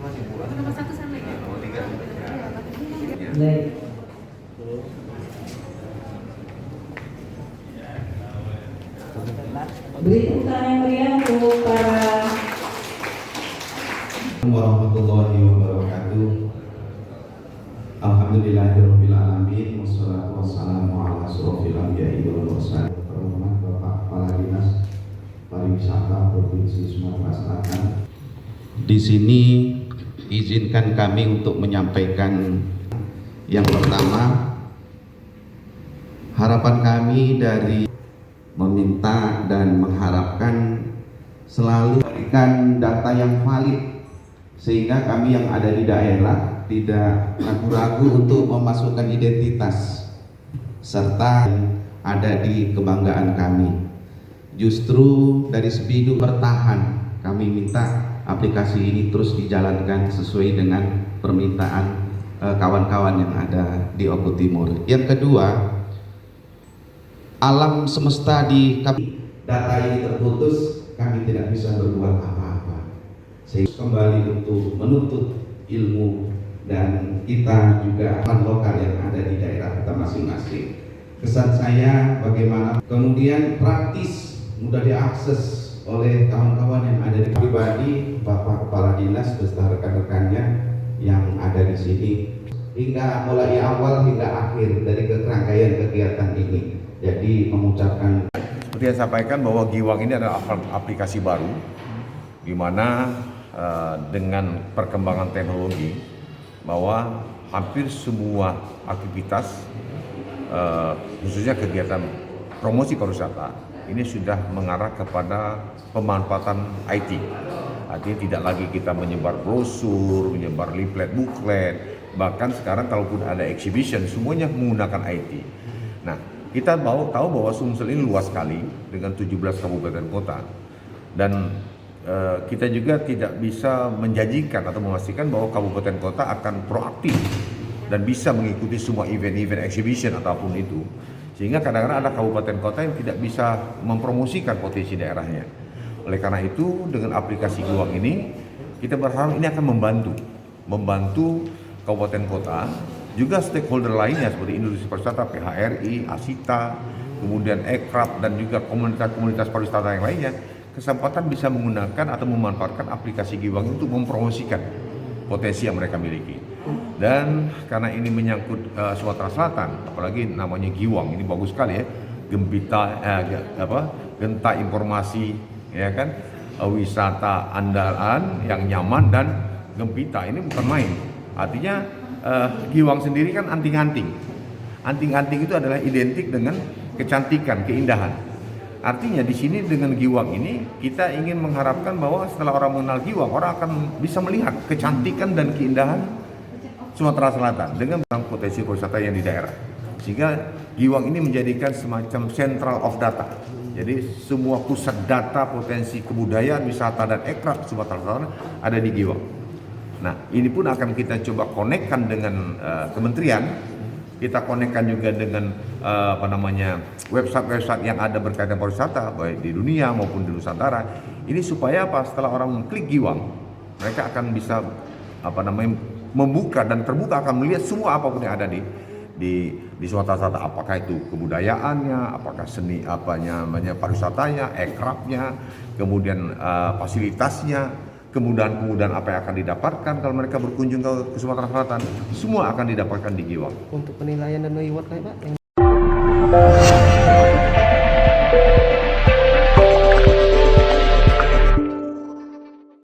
Nomor satu sama ya? Nomor 3. Baik. Beri tepuk tangan yang meriah untuk para warahmatullahi wabarakatuh. Alhamdulillahirabbil alamin wassalatu wassalamu ala asrofil anbiya'i wal mursalin. Permohonan Bapak Kepala Dinas Pariwisata Provinsi Sumatera Selatan. Di sini izinkan kami untuk menyampaikan yang pertama, harapan kami dari meminta dan mengharapkan selalu memberikan data yang valid sehingga kami yang ada di daerah tidak ragu-ragu untuk memasukkan identitas serta ada di kebanggaan kami. Justru dari Sepidu bertahan, kami minta aplikasi ini terus dijalankan sesuai dengan permintaan kawan-kawan yang ada di Oku Timur. Yang kedua, alam semesta di kami, data ini terputus, kami tidak bisa berbuat apa-apa. Sehingga kembali untuk menuntut ilmu dan kita juga lokal yang ada di daerah kita masing-masing. Kesan saya bagaimana kemudian praktis mudah diakses oleh kawan-kawan yang ada di pribadi, Bapak Kepala Dinas beserta rekan-rekannya yang ada di sini hingga mulai awal hingga akhir dari kerangkaian kegiatan ini. Jadi mengucapkan seperti yang saya sampaikan bahwa Giwang ini adalah aplikasi baru di mana dengan perkembangan teknologi bahwa hampir semua aktivitas khususnya kegiatan promosi pariwisata ini sudah mengarah kepada pemanfaatan IT. Artinya tidak lagi kita menyebar brosur, menyebar leaflet, booklet, bahkan sekarang kalaupun ada exhibition semuanya menggunakan IT. Nah, kita tahu bahwa Sumsel ini luas sekali dengan 17 kabupaten kota dan kita juga tidak bisa menjanjikan atau memastikan bahwa kabupaten kota akan proaktif dan bisa mengikuti semua event-event exhibition ataupun itu, sehingga kadang-kadang ada kabupaten kota yang tidak bisa mempromosikan potensi daerahnya. Oleh karena itu dengan aplikasi Giwang ini kita berharap ini akan membantu kabupaten kota juga stakeholder lainnya seperti industri pariwisata, PHRI, Asita, kemudian Ekrab dan juga komunitas-komunitas pariwisata yang lainnya kesempatan bisa menggunakan atau memanfaatkan aplikasi Giwang untuk mempromosikan potensi yang mereka miliki. Dan karena ini menyangkut Sumatera Selatan, apalagi namanya Giwang, ini bagus sekali ya, genta informasi, ya kan, wisata andalan yang nyaman dan gempita, ini bukan main. Artinya Giwang sendiri kan anting-anting. Anting-anting itu adalah identik dengan kecantikan, keindahan. Artinya di sini dengan Giwang ini kita ingin mengharapkan bahwa setelah orang mengenal Giwang, orang akan bisa melihat kecantikan dan keindahan Sumatera Selatan dengan potensi pariwisata yang di daerah. Sehingga Giwang ini menjadikan semacam central of data. Jadi semua pusat data potensi kebudayaan, wisata dan ekrab Sumatera Selatan ada di Giwang. Nah, ini pun akan kita coba konekkan dengan kementerian. Kita konekkan juga dengan website-website yang ada berkaitan pariwisata baik di dunia maupun di Nusantara. Ini supaya apa? Setelah orang mengklik Giwang, mereka akan bisa membuka dan terbuka akan melihat semua apapun yang ada di Sumatera Selatan, apakah itu kebudayaannya, apakah seni pariwisatanya, ekrabnya, kemudian fasilitasnya, kemudahan-kemudahan apa yang akan didapatkan kalau mereka berkunjung ke Sumatera Selatan, semua akan didapatkan di Giwang. Untuk penilaian dan reward kayak Pak?